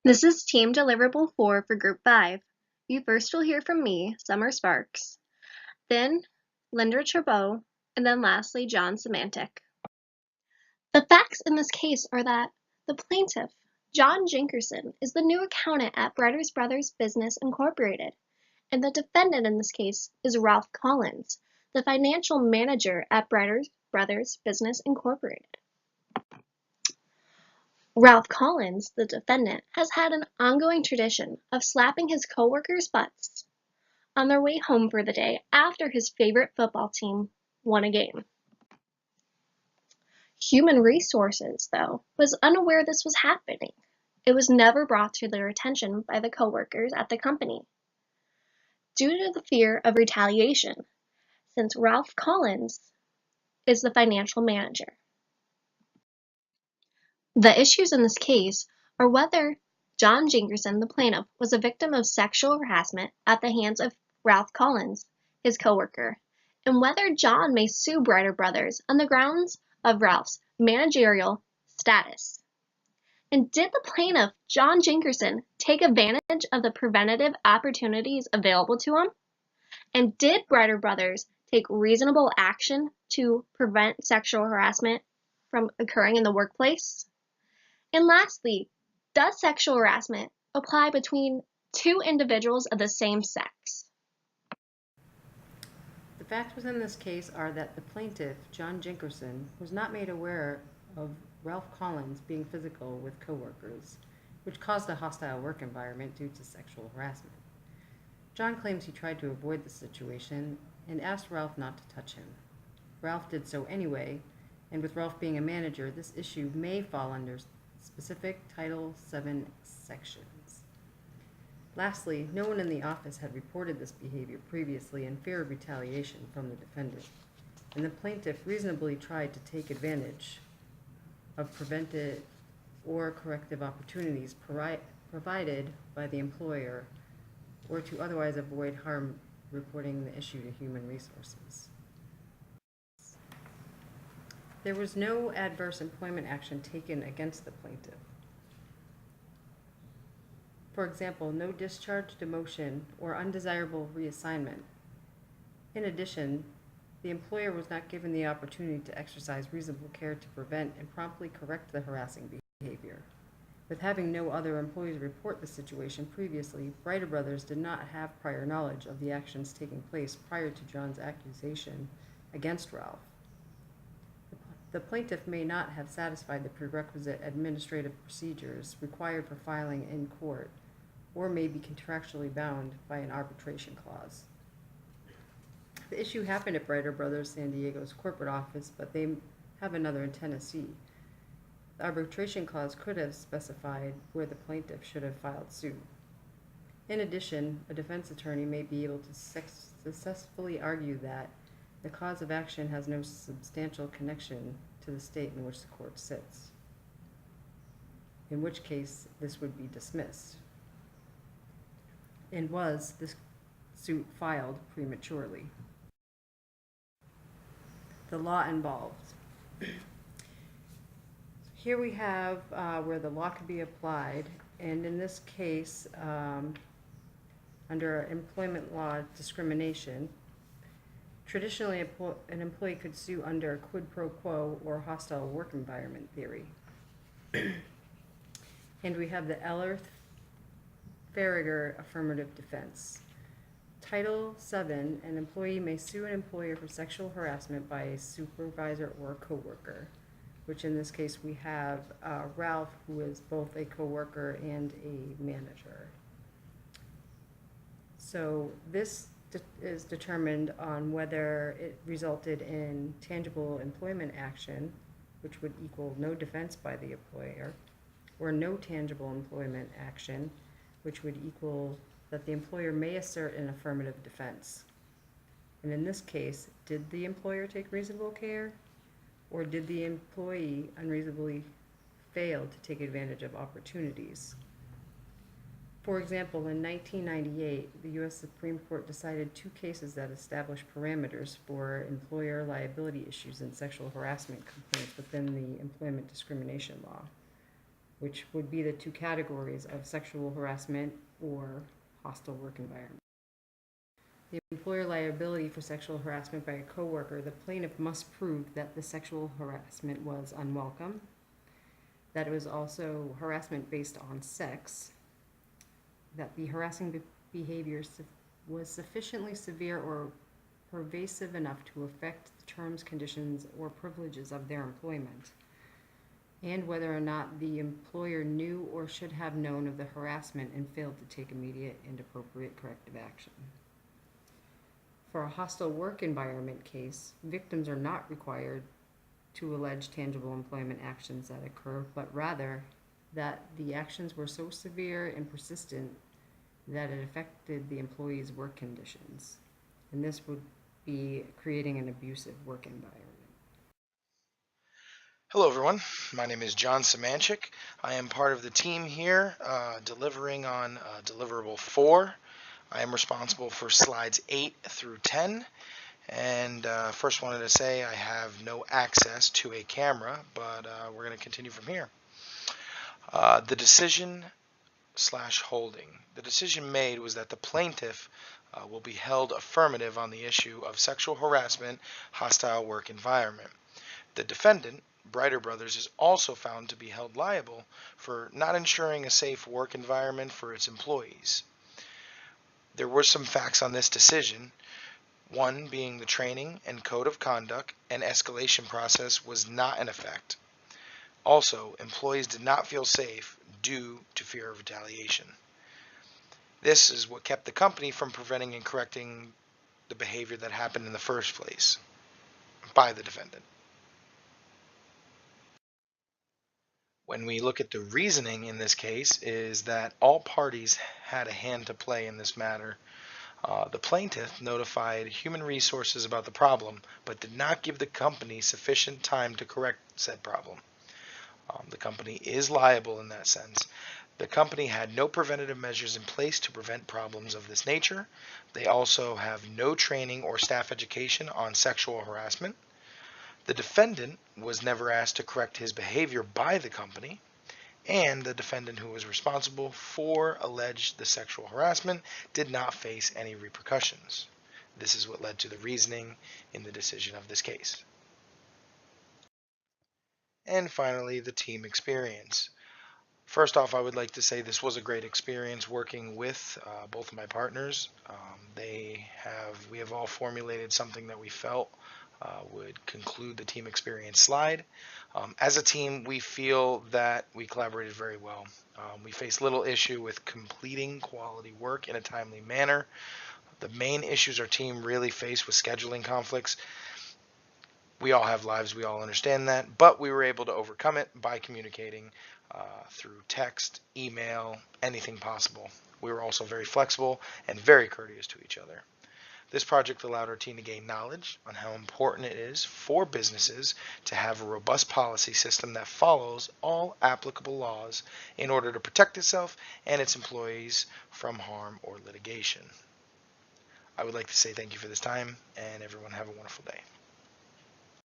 This is Team Deliverable 4 for Group 5. You first will hear from me, Summer Sparks, then Linda Chabot, and then lastly John Semantic. The facts in this case are that the plaintiff, John Jinkerson, is the new accountant at Briders Brothers Business Incorporated, and the defendant in this case is Ralph Collins, the financial manager at Briders Brothers Business Incorporated. Ralph Collins, the defendant, has had an ongoing tradition of slapping his coworkers' butts on their way home for the day after his favorite football team won a game. Human Resources, though, was unaware this was happening. It was never brought to their attention by the coworkers at the company due to the fear of retaliation, since Ralph Collins is the financial manager. The issues in this case are whether John Jinkerson, the plaintiff, was a victim of sexual harassment at the hands of Ralph Collins, his coworker, and whether John may sue Brighter Brothers on the grounds of Ralph's managerial status. And did the plaintiff, John Jinkerson, take advantage of the preventative opportunities available to him? And did Brighter Brothers take reasonable action to prevent sexual harassment from occurring in the workplace? And lastly, does sexual harassment apply between two individuals of the same sex? The facts within this case are that the plaintiff, John Jinkerson, was not made aware of Ralph Collins being physical with coworkers, which caused a hostile work environment due to sexual harassment. John claims he tried to avoid the situation and asked Ralph not to touch him. Ralph did so anyway, and with Ralph being a manager, this issue may fall under specific Title VII sections. Lastly, no one in the office had reported this behavior previously in fear of retaliation from the defendant, and the plaintiff reasonably tried to take advantage of preventive or corrective opportunities provided by the employer or to otherwise avoid harm reporting the issue to Human Resources. There was no adverse employment action taken against the plaintiff. For example, no discharge, demotion, or undesirable reassignment. In addition, the employer was not given the opportunity to exercise reasonable care to prevent and promptly correct the harassing behavior. With having no other employees report the situation previously, Brighter Brothers did not have prior knowledge of the actions taking place prior to John's accusation against Ralph. The plaintiff may not have satisfied the prerequisite administrative procedures required for filing in court, or may be contractually bound by an arbitration clause. The issue happened at Brighter Brothers San Diego's corporate office, but they have another in Tennessee. The arbitration clause could have specified where the plaintiff should have filed suit. In addition, a defense attorney may be able to successfully argue that the cause of action has no substantial connection to the state in which the court sits, in which case this would be dismissed. And was this suit filed prematurely? The law involved. Here we have where the law could be applied, and in this case, under employment law discrimination, traditionally an employee could sue under quid pro quo or hostile work environment theory. And we have the Eller-Faragher affirmative defense. Title VII, an employee may sue an employer for sexual harassment by a supervisor or a coworker, which in this case we have Ralph, who is both a coworker and a manager. So this is determined on whether it resulted in tangible employment action, which would equal no defense by the employer, or no tangible employment action, which would equal that the employer may assert an affirmative defense. And in this case, did the employer take reasonable care, or did the employee unreasonably fail to take advantage of opportunities? For example, in 1998, the U.S. Supreme Court decided two cases that established parameters for employer liability issues in sexual harassment complaints within the employment discrimination law. which would be the two categories of sexual harassment or hostile work environment. The employer liability for sexual harassment by a coworker, the plaintiff must prove that the sexual harassment was unwelcome, that it was also harassment based on sex, that the harassing behavior was sufficiently severe or pervasive enough to affect the terms, conditions, or privileges of their employment, and whether or not the employer knew or should have known of the harassment and failed to take immediate and appropriate corrective action. For a hostile work environment case, victims are not required to allege tangible employment actions that occur, but rather that the actions were so severe and persistent that it affected the employee's work conditions. And this would be creating an abusive work environment. Hello everyone, my name is John Samanchik. I am part of the team here delivering on Deliverable 4. I am responsible for slides 8 through 10. And first wanted to say I have no access to a camera, but we're going to continue from here. The decision / holding. The decision made was that the plaintiff will be held affirmative on the issue of sexual harassment, hostile work environment. The defendant, Brighter Brothers, is also found to be held liable for not ensuring a safe work environment for its employees. There were some facts on this decision, one being the training and code of conduct and escalation process was not in effect. Also, employees did not feel safe due to fear of retaliation. This is what kept the company from preventing and correcting the behavior that happened in the first place by the defendant. When we look at the reasoning in this case is that all parties had a hand to play in this matter. The plaintiff notified human resources about the problem, but did not give the company sufficient time to correct said problem. The company is liable in that sense. The company had no preventative measures in place to prevent problems of this nature. They also have no training or staff education on sexual harassment. The defendant was never asked to correct his behavior by the company, and the defendant who was responsible for the sexual harassment did not face any repercussions. This is what led to the reasoning in the decision of this case. And finally, the team experience. First off, I would like to say this was a great experience working with both of my partners. We have all formulated something that we felt would conclude the team experience slide. As a team, we feel that we collaborated very well. We faced little issue with completing quality work in a timely manner. The main issues our team really faced was scheduling conflicts. We all have lives, we all understand that, but we were able to overcome it by communicating through text, email, anything possible. We were also very flexible and very courteous to each other. This project allowed our team to gain knowledge on how important it is for businesses to have a robust policy system that follows all applicable laws in order to protect itself and its employees from harm or litigation. I would like to say thank you for this time, and everyone have a wonderful day.